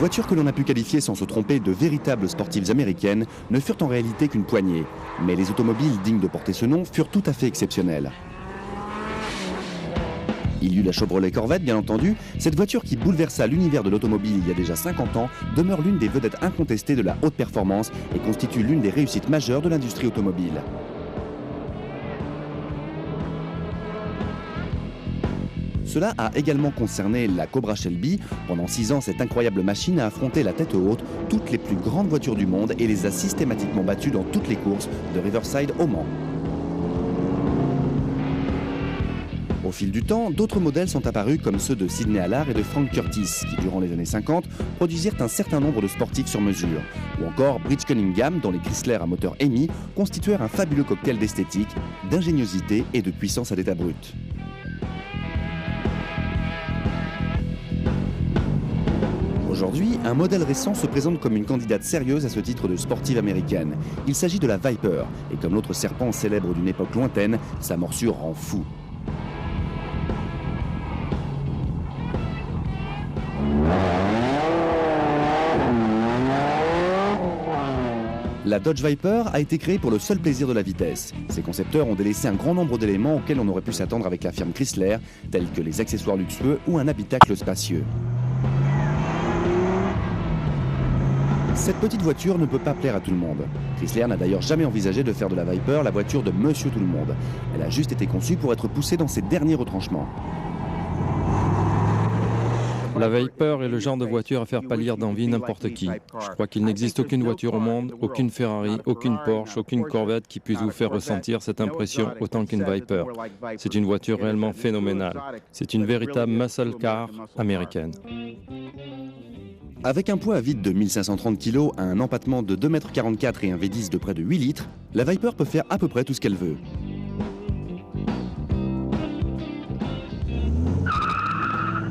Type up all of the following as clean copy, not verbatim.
voitures que l'on a pu qualifier sans se tromper de véritables sportives américaines ne furent en réalité qu'une poignée. Mais les automobiles dignes de porter ce nom furent tout à fait exceptionnelles. Il y eut la Chevrolet Corvette, bien entendu. Cette voiture qui bouleversa l'univers de l'automobile il y a déjà 50 ans demeure l'une des vedettes incontestées de la haute performance et constitue l'une des réussites majeures de l'industrie automobile. Cela a également concerné la Cobra Shelby. Pendant 6 ans, cette incroyable machine a affronté la tête haute toutes les plus grandes voitures du monde et les a systématiquement battues dans toutes les courses de Riverside au Mans. Au fil du temps, d'autres modèles sont apparus comme ceux de Sidney Allard et de Frank Curtis, qui durant les années 50 produisirent un certain nombre de sportifs sur mesure. Ou encore Briggs Cunningham, dont les Chrysler à moteur Hemi constituèrent un fabuleux cocktail d'esthétique, d'ingéniosité et de puissance à l'état brut. Aujourd'hui, un modèle récent se présente comme une candidate sérieuse à ce titre de sportive américaine. Il s'agit de la Viper, et comme l'autre serpent célèbre d'une époque lointaine, sa morsure rend fou. La Dodge Viper a été créée pour le seul plaisir de la vitesse. Ses concepteurs ont délaissé un grand nombre d'éléments auxquels on aurait pu s'attendre avec la firme Chrysler, tels que les accessoires luxueux ou un habitacle spacieux. Cette petite voiture ne peut pas plaire à tout le monde. Chrysler n'a d'ailleurs jamais envisagé de faire de la Viper la voiture de Monsieur Tout le Monde. Elle a juste été conçue pour être poussée dans ses derniers retranchements. La Viper est le genre de voiture à faire pâlir d'envie n'importe qui. Je crois qu'il n'existe aucune voiture au monde, aucune Ferrari, aucune Porsche, aucune Corvette qui puisse vous faire ressentir cette impression autant qu'une Viper. C'est une voiture réellement phénoménale. C'est une véritable muscle car américaine. Avec un poids à vide de 1530 kg, un empattement de 2,44 m et un V10 de près de 8 litres, la Viper peut faire à peu près tout ce qu'elle veut.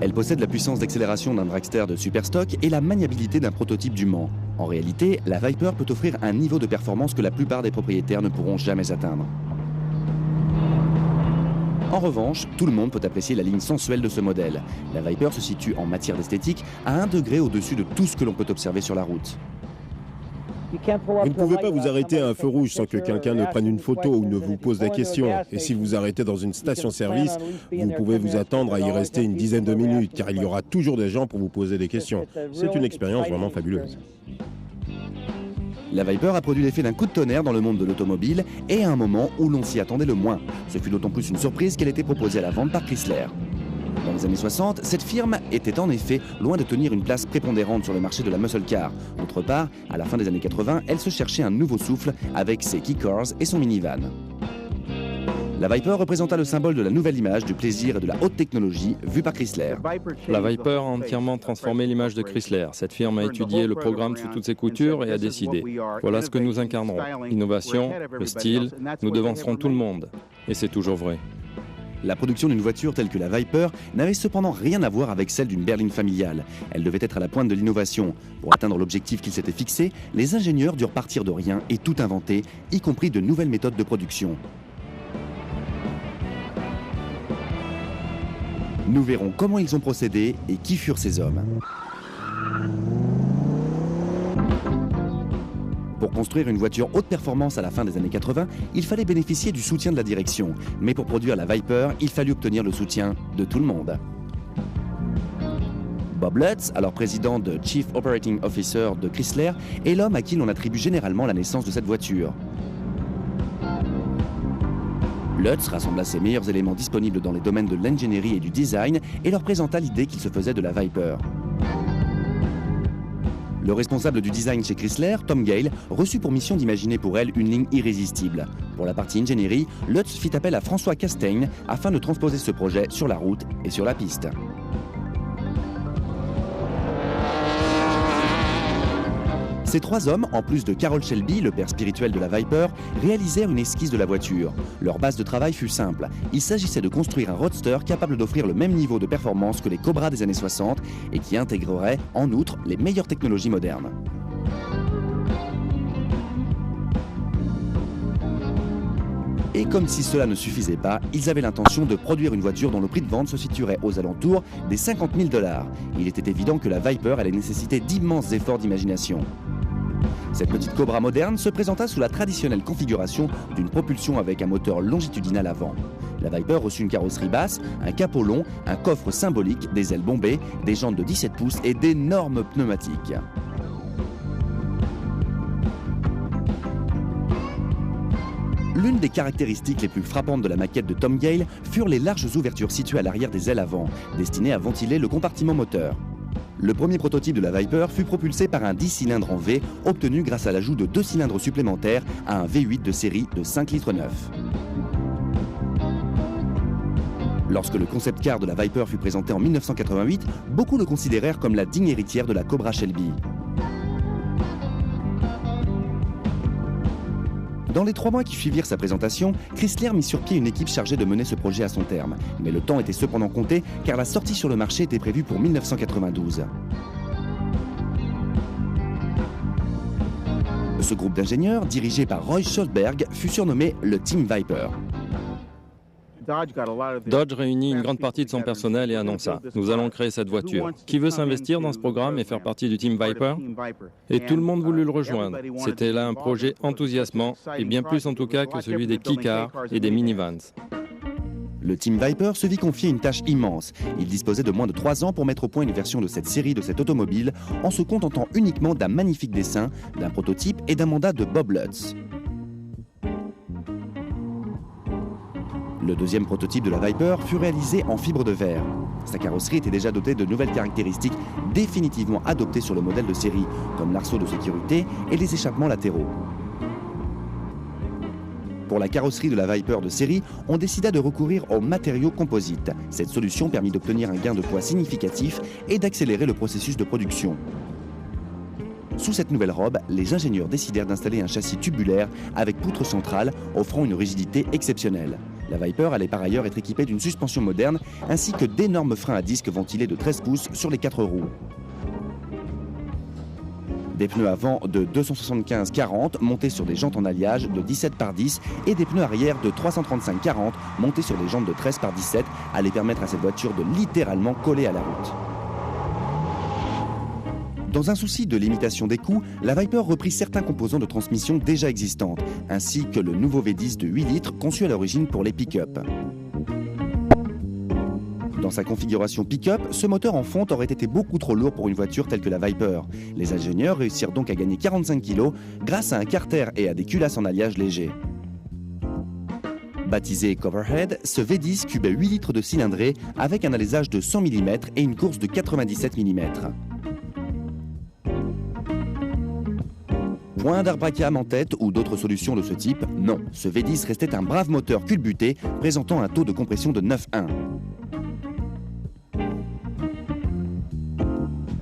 Elle possède la puissance d'accélération d'un dragster de superstock et la maniabilité d'un prototype du Mans. En réalité, la Viper peut offrir un niveau de performance que la plupart des propriétaires ne pourront jamais atteindre. En revanche, tout le monde peut apprécier la ligne sensuelle de ce modèle. La Viper se situe en matière d'esthétique à 1 degré au-dessus de tout ce que l'on peut observer sur la route. Vous ne pouvez pas vous arrêter à un feu rouge sans que quelqu'un ne prenne une photo ou ne vous pose des questions. Et si vous arrêtez dans une station-service, vous pouvez vous attendre à y rester une dizaine de minutes, car il y aura toujours des gens pour vous poser des questions. C'est une expérience vraiment fabuleuse. La Viper a produit l'effet d'un coup de tonnerre dans le monde de l'automobile et à un moment où l'on s'y attendait le moins. Ce fut d'autant plus une surprise qu'elle était proposée à la vente par Chrysler. Dans les années 60, cette firme était en effet loin de tenir une place prépondérante sur le marché de la muscle car. D'autre part, à la fin des années 80, elle se cherchait un nouveau souffle avec ses key cars et son minivan. La Viper représenta le symbole de la nouvelle image du plaisir et de la haute technologie vue par Chrysler. La Viper a entièrement transformé l'image de Chrysler. Cette firme a étudié le programme sous toutes ses coutures et a décidé. Voilà ce que nous incarnerons. L'innovation, le style, nous devancerons tout le monde. Et c'est toujours vrai. La production d'une voiture telle que la Viper n'avait cependant rien à voir avec celle d'une berline familiale. Elle devait être à la pointe de l'innovation. Pour atteindre l'objectif qu'ils s'étaient fixé, les ingénieurs durent partir de rien et tout inventer, y compris de nouvelles méthodes de production. Nous verrons comment ils ont procédé et qui furent ces hommes. Pour construire une voiture haute performance à la fin des années 80, il fallait bénéficier du soutien de la direction. Mais pour produire la Viper, il fallut obtenir le soutien de tout le monde. Bob Lutz, alors président de Chief Operating Officer de Chrysler, est l'homme à qui l'on attribue généralement la naissance de cette voiture. Lutz rassembla ses meilleurs éléments disponibles dans les domaines de l'ingénierie et du design et leur présenta l'idée qu'il se faisait de la Viper. Le responsable du design chez Chrysler, Tom Gale, reçut pour mission d'imaginer pour elle une ligne irrésistible. Pour la partie ingénierie, Lutz fit appel à François Castaigne afin de transposer ce projet sur la route et sur la piste. Ces trois hommes, en plus de Carroll Shelby, le père spirituel de la Viper, réalisèrent une esquisse de la voiture. Leur base de travail fut simple. Il s'agissait de construire un roadster capable d'offrir le même niveau de performance que les Cobra des années 60 et qui intégrerait, en outre, les meilleures technologies modernes. Et comme si cela ne suffisait pas, ils avaient l'intention de produire une voiture dont le prix de vente se situerait aux alentours des 50 000 $. Il était évident que la Viper allait nécessiter d'immenses efforts d'imagination. Cette petite Cobra moderne se présenta sous la traditionnelle configuration d'une propulsion avec un moteur longitudinal avant. La Viper reçut une carrosserie basse, un capot long, un coffre symbolique, des ailes bombées, des jantes de 17 pouces et d'énormes pneumatiques. L'une des caractéristiques les plus frappantes de la maquette de Tom Gale furent les larges ouvertures situées à l'arrière des ailes avant, destinées à ventiler le compartiment moteur. Le premier prototype de la Viper fut propulsé par un 10 cylindres en V, obtenu grâce à l'ajout de 2 cylindres supplémentaires à un V8 de série de 5,9 litres. Lorsque le concept car de la Viper fut présenté en 1988, beaucoup le considérèrent comme la digne héritière de la Cobra Shelby. Dans les 3 mois qui suivirent sa présentation, Chrysler mit sur pied une équipe chargée de mener ce projet à son terme. Mais le temps était cependant compté car la sortie sur le marché était prévue pour 1992. Ce groupe d'ingénieurs, dirigé par Roy Schulberg, fut surnommé le Team Viper. Dodge réunit une grande partie de son personnel et annonça « Nous allons créer cette voiture. Qui veut s'investir dans ce programme et faire partie du Team Viper ?» Et tout le monde voulut le rejoindre. C'était là un projet enthousiasmant, et bien plus en tout cas que celui des key-cars et des minivans. Le Team Viper se vit confier une tâche immense. Il disposait de moins de 3 ans pour mettre au point une version de cette série de cette automobile en se contentant uniquement d'un magnifique dessin, d'un prototype et d'un mandat de Bob Lutz. Le deuxième prototype de la Viper fut réalisé en fibre de verre. Sa carrosserie était déjà dotée de nouvelles caractéristiques définitivement adoptées sur le modèle de série, comme l'arceau de sécurité et les échappements latéraux. Pour la carrosserie de la Viper de série, on décida de recourir aux matériaux composites. Cette solution permit d'obtenir un gain de poids significatif et d'accélérer le processus de production. Sous cette nouvelle robe, les ingénieurs décidèrent d'installer un châssis tubulaire avec poutre centrale, offrant une rigidité exceptionnelle. La Viper allait par ailleurs être équipée d'une suspension moderne, ainsi que d'énormes freins à disque ventilés de 13 pouces sur les 4 roues. Des pneus avant de 275-40 montés sur des jantes en alliage de 17 par 10 et des pneus arrière de 335-40 montés sur des jantes de 13 par 17 allaient permettre à cette voiture de littéralement coller à la route. Dans un souci de limitation des coûts, la Viper reprit certains composants de transmission déjà existantes, ainsi que le nouveau V10 de 8 litres conçu à l'origine pour les pick-up. Dans sa configuration pick-up, ce moteur en fonte aurait été beaucoup trop lourd pour une voiture telle que la Viper. Les ingénieurs réussirent donc à gagner 45 kg grâce à un carter et à des culasses en alliage léger. Baptisé Coverhead, ce V10 cubait 8 litres de cylindrée avec un alésage de 100 mm et une course de 97 mm. Point d'Arbracam en tête ou d'autres solutions de ce type? Non, ce V10 restait un brave moteur culbuté présentant un taux de compression de 9,1.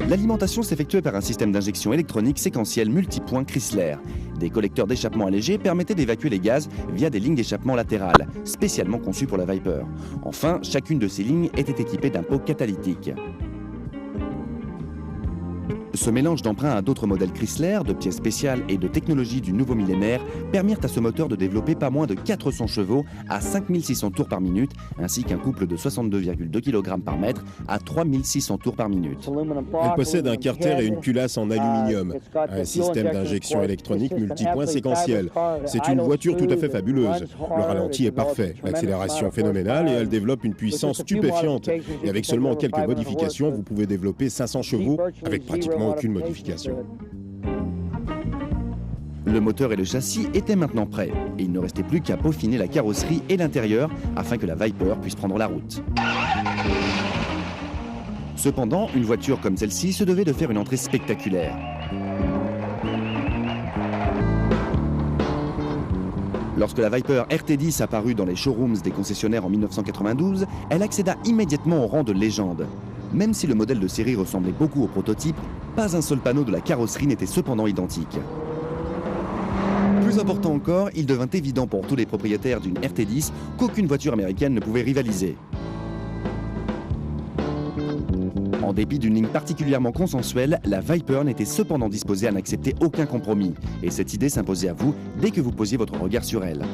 L'alimentation s'effectuait par un système d'injection électronique séquentiel multipoint Chrysler. Des collecteurs d'échappement allégés permettaient d'évacuer les gaz via des lignes d'échappement latérales, spécialement conçues pour la Viper. Enfin, chacune de ces lignes était équipée d'un pot catalytique. Ce mélange d'emprunts à d'autres modèles Chrysler, de pièces spéciales et de technologies du nouveau millénaire permirent à ce moteur de développer pas moins de 400 chevaux à 5600 tours par minute, ainsi qu'un couple de 62,2 kg par mètre à 3600 tours par minute. Elle possède un carter et une culasse en aluminium, un système d'injection électronique multipoint séquentiel. C'est une voiture tout à fait fabuleuse. Le ralenti est parfait, l'accélération phénoménale et elle développe une puissance stupéfiante. Et avec seulement quelques modifications, vous pouvez développer 500 chevaux avec pratiquement aucune modification. Le moteur et le châssis étaient maintenant prêts, et il ne restait plus qu'à peaufiner la carrosserie et l'intérieur afin que la Viper puisse prendre la route. Cependant, une voiture comme celle-ci se devait de faire une entrée spectaculaire. Lorsque la Viper RT10 apparut dans les showrooms des concessionnaires en 1992, elle accéda immédiatement au rang de légende. Même si le modèle de série ressemblait beaucoup au prototype, pas un seul panneau de la carrosserie n'était cependant identique. Plus important encore, il devint évident pour tous les propriétaires d'une RT10 qu'aucune voiture américaine ne pouvait rivaliser. En dépit d'une ligne particulièrement consensuelle, la Viper n'était cependant disposée à n'accepter aucun compromis. Et cette idée s'imposait à vous dès que vous posiez votre regard sur elle.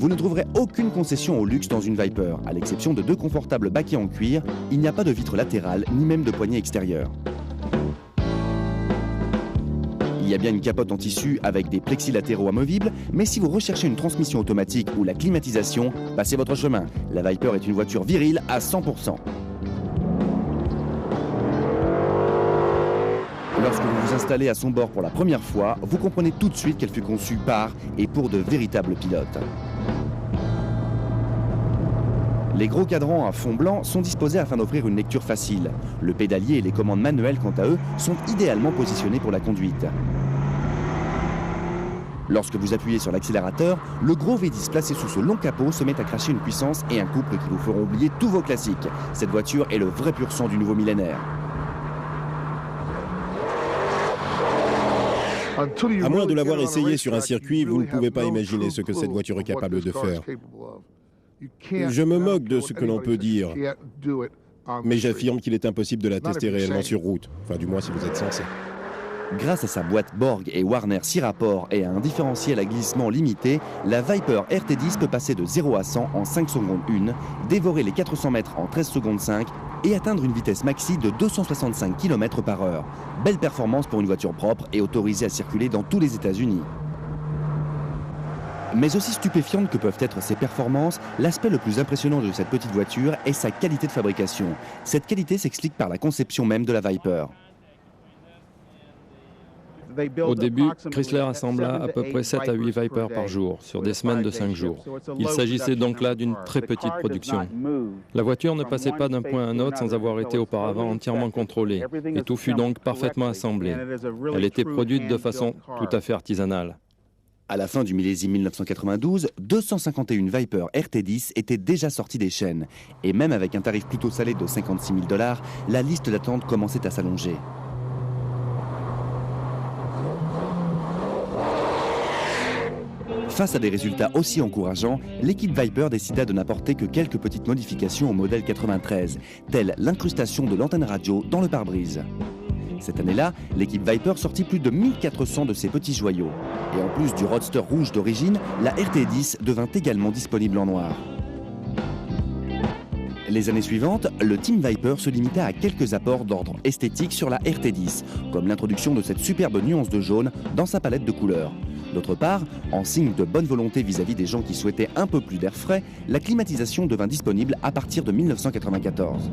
Vous ne trouverez aucune concession au luxe dans une Viper, à l'exception de 2 confortables baquets en cuir. Il n'y a pas de vitre latérale, ni même de poignée extérieure. Il y a bien une capote en tissu avec des plexis latéraux amovibles, mais si vous recherchez une transmission automatique ou la climatisation, passez votre chemin. La Viper est une voiture virile à 100%. Lorsque vous vous installez à son bord pour la première fois, vous comprenez tout de suite qu'elle fut conçue par et pour de véritables pilotes. Les gros cadrans à fond blanc sont disposés afin d'offrir une lecture facile. Le pédalier et les commandes manuelles, quant à eux, sont idéalement positionnés pour la conduite. Lorsque vous appuyez sur l'accélérateur, le gros V10 placé sous ce long capot se met à cracher une puissance et un couple qui vous feront oublier tous vos classiques. Cette voiture est le vrai pur sang du nouveau millénaire. À moins de l'avoir essayé sur un circuit, vous ne pouvez pas imaginer ce que cette voiture est capable de faire. Je me moque de ce que l'on peut dire, mais j'affirme qu'il est impossible de la tester réellement sur route. Enfin, du moins si vous êtes censé. Grâce à sa boîte Borg et Warner 6 rapports et à un différentiel à glissement limité, la Viper RT10 peut passer de 0 à 100 en 5 secondes 1, dévorer les 400 mètres en 13 secondes 5 et atteindre une vitesse maxi de 265 km/h. Belle performance pour une voiture propre et autorisée à circuler dans tous les États-Unis. Mais aussi stupéfiantes que peuvent être ses performances, l'aspect le plus impressionnant de cette petite voiture est sa qualité de fabrication. Cette qualité s'explique par la conception même de la Viper. Au début, Chrysler assembla à peu près 7 à 8 Vipers par jour, sur des semaines de 5 jours. Il s'agissait donc là d'une très petite production. La voiture ne passait pas d'un point à un autre sans avoir été auparavant entièrement contrôlée, et tout fut donc parfaitement assemblé. Elle était produite de façon tout à fait artisanale. À la fin du millésime 1992, 251 Viper RT10 étaient déjà sortis des chaînes. Et même avec un tarif plutôt salé de 56 000 $, la liste d'attente commençait à s'allonger. Face à des résultats aussi encourageants, l'équipe Viper décida de n'apporter que quelques petites modifications au modèle 93, telle l'incrustation de l'antenne radio dans le pare-brise. Cette année-là, l'équipe Viper sortit plus de 1400 de ces petits joyaux. Et en plus du roadster rouge d'origine, la RT10 devint également disponible en noir. Les années suivantes, le Team Viper se limita à quelques apports d'ordre esthétique sur la RT10, comme l'introduction de cette superbe nuance de jaune dans sa palette de couleurs. D'autre part, en signe de bonne volonté vis-à-vis des gens qui souhaitaient un peu plus d'air frais, la climatisation devint disponible à partir de 1994.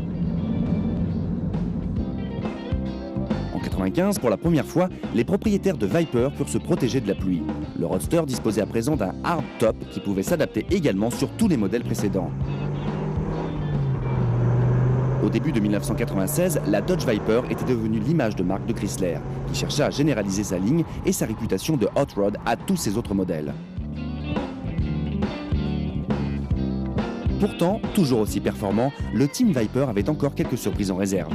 En 1995, pour la première fois, les propriétaires de Viper purent se protéger de la pluie. Le roadster disposait à présent d'un hardtop qui pouvait s'adapter également sur tous les modèles précédents. Au début de 1996, la Dodge Viper était devenue l'image de marque de Chrysler, qui chercha à généraliser sa ligne et sa réputation de hot rod à tous ses autres modèles. Pourtant, toujours aussi performant, le Team Viper avait encore quelques surprises en réserve.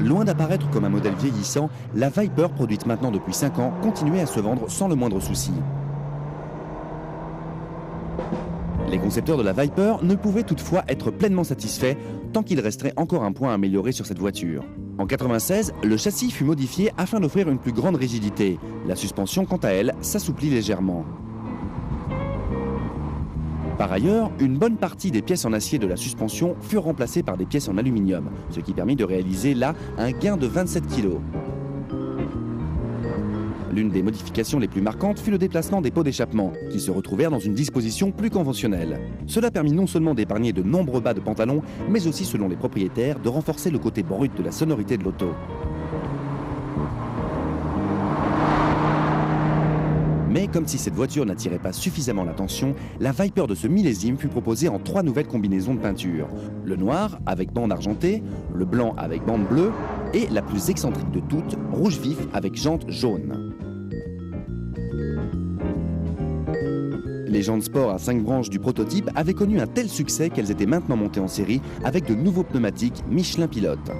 Loin d'apparaître comme un modèle vieillissant, la Viper, produite maintenant depuis 5 ans, continuait à se vendre sans le moindre souci. Les concepteurs de la Viper ne pouvaient toutefois être pleinement satisfaits tant qu'il resterait encore un point à améliorer sur cette voiture. En 1996, le châssis fut modifié afin d'offrir une plus grande rigidité. La suspension, quant à elle, s'assouplit légèrement. Par ailleurs, une bonne partie des pièces en acier de la suspension furent remplacées par des pièces en aluminium, ce qui permit de réaliser là un gain de 27 kg. L'une des modifications les plus marquantes fut le déplacement des pots d'échappement, qui se retrouvèrent dans une disposition plus conventionnelle. Cela permit non seulement d'épargner de nombreux bas de pantalon, mais aussi, selon les propriétaires, de renforcer le côté brut de la sonorité de l'auto. Mais comme si cette voiture n'attirait pas suffisamment l'attention, la Viper de ce millésime fut proposée en 3 nouvelles combinaisons de peinture. Le noir avec bande argentée, le blanc avec bande bleue et la plus excentrique de toutes, rouge vif avec jantes jaunes. Les jantes sport à 5 branches du prototype avaient connu un tel succès qu'elles étaient maintenant montées en série avec de nouveaux pneumatiques Michelin Pilote.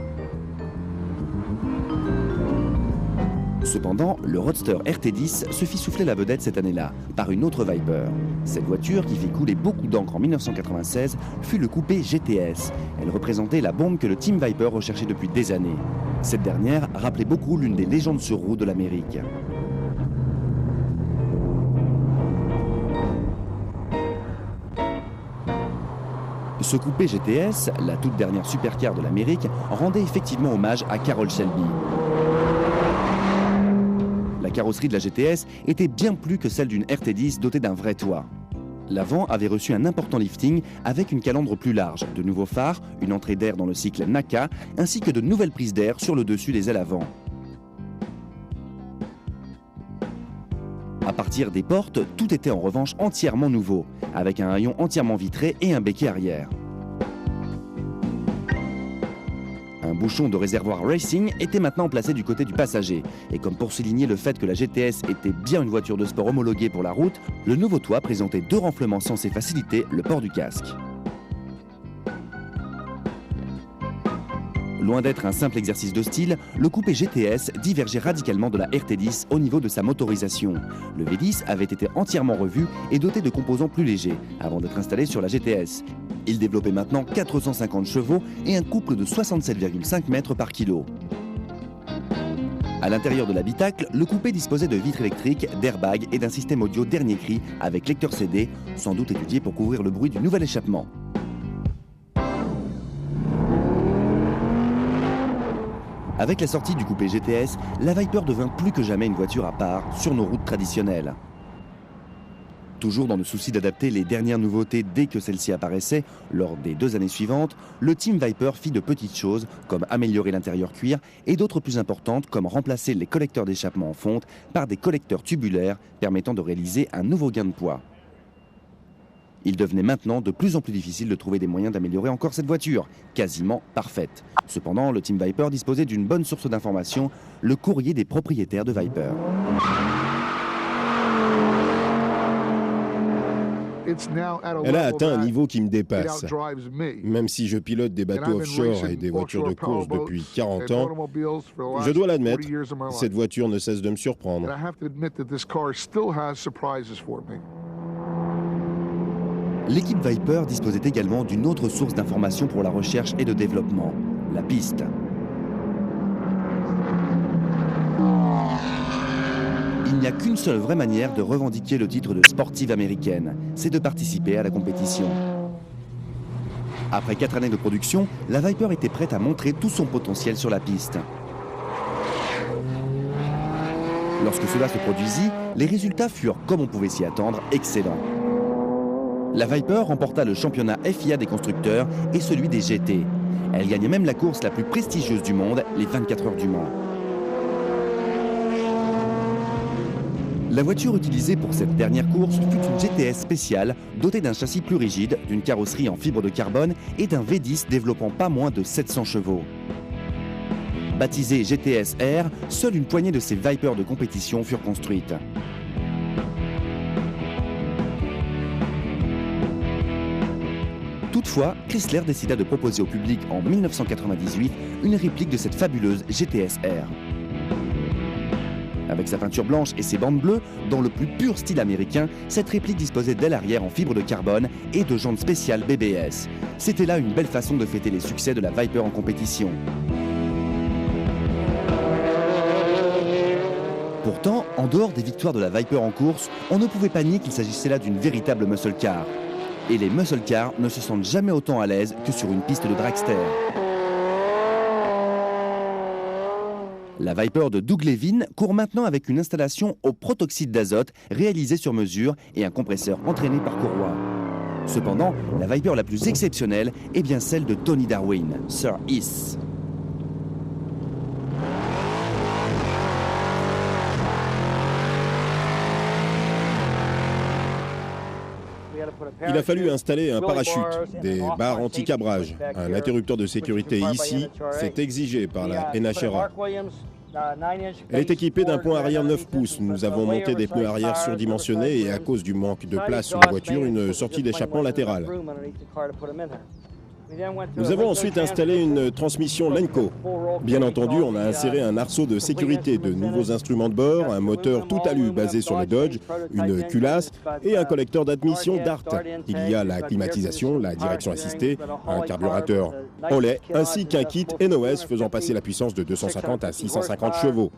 Cependant, le Roadster RT10 se fit souffler la vedette cette année-là par une autre Viper. Cette voiture, qui fit couler beaucoup d'encre en 1996, fut le coupé GTS. Elle représentait la bombe que le Team Viper recherchait depuis des années. Cette dernière rappelait beaucoup l'une des légendes sur roue de l'Amérique. Ce coupé GTS, la toute dernière supercar de l'Amérique, rendait effectivement hommage à Carroll Shelby. La carrosserie de la GTS était bien plus que celle d'une RT10 dotée d'un vrai toit. L'avant avait reçu un important lifting avec une calandre plus large, de nouveaux phares, une entrée d'air dans le cycle NACA, ainsi que de nouvelles prises d'air sur le dessus des ailes avant. À partir des portes, tout était en revanche entièrement nouveau, avec un haillon entièrement vitré et un béquet arrière. Un bouchon de réservoir racing était maintenant placé du côté du passager. Et comme pour souligner le fait que la GTS était bien une voiture de sport homologuée pour la route, le nouveau toit présentait 2 renflements censés faciliter le port du casque. Loin d'être un simple exercice de style, le coupé GTS divergeait radicalement de la RT10 au niveau de sa motorisation. Le V10 avait été entièrement revu et doté de composants plus légers, avant d'être installé sur la GTS. Il développait maintenant 450 chevaux et un couple de 67,5 mètres par kilo. À l'intérieur de l'habitacle, le coupé disposait de vitres électriques, d'airbags et d'un système audio dernier cri avec lecteur CD, sans doute étudié pour couvrir le bruit du nouvel échappement. Avec la sortie du coupé GTS, la Viper devint plus que jamais une voiture à part sur nos routes traditionnelles. Toujours dans le souci d'adapter les dernières nouveautés dès que celles-ci apparaissaient, lors des 2 années suivantes, le Team Viper fit de petites choses comme améliorer l'intérieur cuir et d'autres plus importantes comme remplacer les collecteurs d'échappement en fonte par des collecteurs tubulaires permettant de réaliser un nouveau gain de poids. Il devenait maintenant de plus en plus difficile de trouver des moyens d'améliorer encore cette voiture, quasiment parfaite. Cependant, le Team Viper disposait d'une bonne source d'information, le courrier des propriétaires de Viper. Elle a atteint un niveau qui me dépasse. Même si je pilote des bateaux offshore et des voitures de course depuis 40 ans, je dois l'admettre, cette voiture ne cesse de me surprendre. L'équipe Viper disposait également d'une autre source d'information pour la recherche et de développement, la piste. Il n'y a qu'une seule vraie manière de revendiquer le titre de sportive américaine, c'est de participer à la compétition. Après 4 années de production, la Viper était prête à montrer tout son potentiel sur la piste. Lorsque cela se produisit, les résultats furent, comme on pouvait s'y attendre, excellents. La Viper remporta le championnat FIA des constructeurs et celui des GT. Elle gagna même la course la plus prestigieuse du monde, les 24 heures du Mans. La voiture utilisée pour cette dernière course fut une GTS spéciale dotée d'un châssis plus rigide, d'une carrosserie en fibre de carbone et d'un V10 développant pas moins de 700 chevaux. Baptisée GTS R, seule une poignée de ces Vipers de compétition furent construites. Toutefois, Chrysler décida de proposer au public en 1998 une réplique de cette fabuleuse GTS R. Avec sa peinture blanche et ses bandes bleues, dans le plus pur style américain, cette réplique disposait d'ailes arrière en fibre de carbone et de jantes spéciales BBS. C'était là une belle façon de fêter les succès de la Viper en compétition. Pourtant, en dehors des victoires de la Viper en course, on ne pouvait pas nier qu'il s'agissait là d'une véritable muscle car. Et les muscle cars ne se sentent jamais autant à l'aise que sur une piste de dragster. La Viper de Doug Levin court maintenant avec une installation au protoxyde d'azote réalisée sur mesure et un compresseur entraîné par courroie. Cependant, la Viper la plus exceptionnelle est bien celle de Tony Darwin, Sir Is. Il a fallu installer un parachute, des barres anti-cabrage, un interrupteur de sécurité ici, c'est exigé par la NHRA. Elle est équipée d'un pont arrière 9 pouces. Nous avons monté des pneus arrière surdimensionnés et à cause du manque de place sur la voiture, une sortie d'échappement latérale. Nous avons ensuite installé une transmission Lenco. Bien entendu, on a inséré un arceau de sécurité, de nouveaux instruments de bord, un moteur tout alu basé sur le Dodge, une culasse et un collecteur d'admission DART. Il y a la climatisation, la direction assistée, un carburateur au lait, ainsi qu'un kit NOS faisant passer la puissance de 250 à 650 chevaux.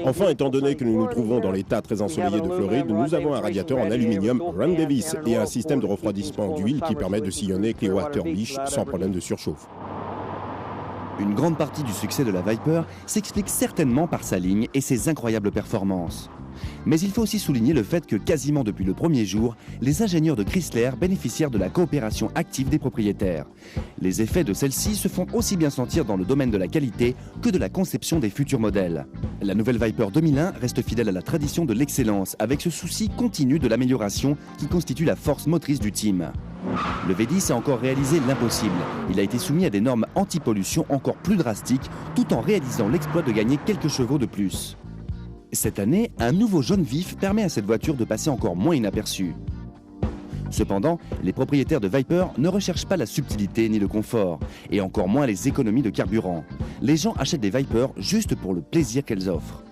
Enfin, étant donné que nous nous trouvons dans l'état très ensoleillé de Floride, nous avons un radiateur en aluminium Ram Davis et un système de refroidissement d'huile qui permet de sillonner Clearwater Beach sans problème de surchauffe. Une grande partie du succès de la Viper s'explique certainement par sa ligne et ses incroyables performances. Mais il faut aussi souligner le fait que quasiment depuis le premier jour, les ingénieurs de Chrysler bénéficièrent de la coopération active des propriétaires. Les effets de celle-ci se font aussi bien sentir dans le domaine de la qualité que de la conception des futurs modèles. La nouvelle Viper 2001 reste fidèle à la tradition de l'excellence avec ce souci continu de l'amélioration qui constitue la force motrice du team. Le V10 a encore réalisé l'impossible. Il a été soumis à des normes anti-pollution encore plus drastiques tout en réalisant l'exploit de gagner quelques chevaux de plus. Cette année, un nouveau jaune vif permet à cette voiture de passer encore moins inaperçue. Cependant, les propriétaires de Viper ne recherchent pas la subtilité ni le confort, et encore moins les économies de carburant. Les gens achètent des Viper juste pour le plaisir qu'elles offrent.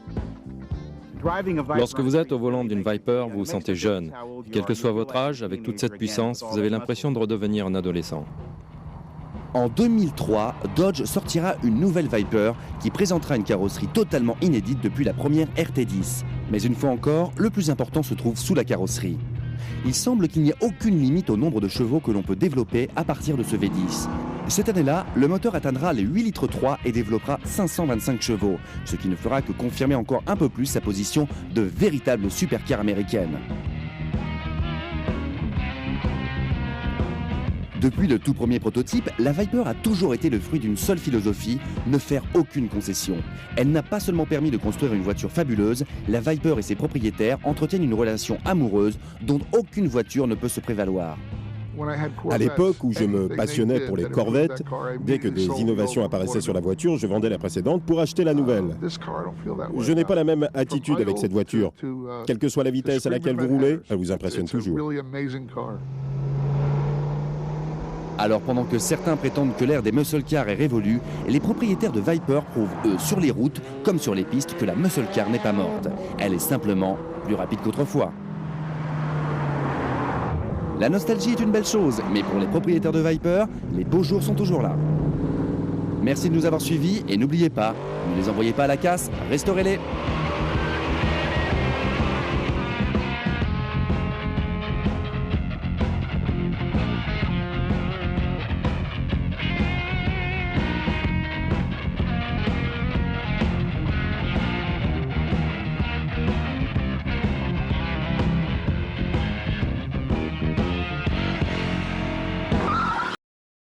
Lorsque vous êtes au volant d'une Viper, vous vous sentez jeune. Quel que soit votre âge, avec toute cette puissance, vous avez l'impression de redevenir un adolescent. En 2003, Dodge sortira une nouvelle Viper qui présentera une carrosserie totalement inédite depuis la première RT10. Mais une fois encore, le plus important se trouve sous la carrosserie. Il semble qu'il n'y ait aucune limite au nombre de chevaux que l'on peut développer à partir de ce V10. Cette année-là, le moteur atteindra les 8,3 litres et développera 525 chevaux, ce qui ne fera que confirmer encore un peu plus sa position de véritable supercar américaine. Depuis le tout premier prototype, la Viper a toujours été le fruit d'une seule philosophie, ne faire aucune concession. Elle n'a pas seulement permis de construire une voiture fabuleuse, la Viper et ses propriétaires entretiennent une relation amoureuse dont aucune voiture ne peut se prévaloir. À l'époque où je me passionnais pour les Corvettes, dès que des innovations apparaissaient sur la voiture, je vendais la précédente pour acheter la nouvelle. Je n'ai pas la même attitude avec cette voiture. Quelle que soit la vitesse à laquelle vous roulez, elle vous impressionne toujours. Alors pendant que certains prétendent que l'ère des muscle cars est révolue, les propriétaires de Viper prouvent, eux, sur les routes comme sur les pistes, que la muscle car n'est pas morte. Elle est simplement plus rapide qu'autrefois. La nostalgie est une belle chose, mais pour les propriétaires de Viper, les beaux jours sont toujours là. Merci de nous avoir suivis et n'oubliez pas, ne les envoyez pas à la casse, restaurez-les.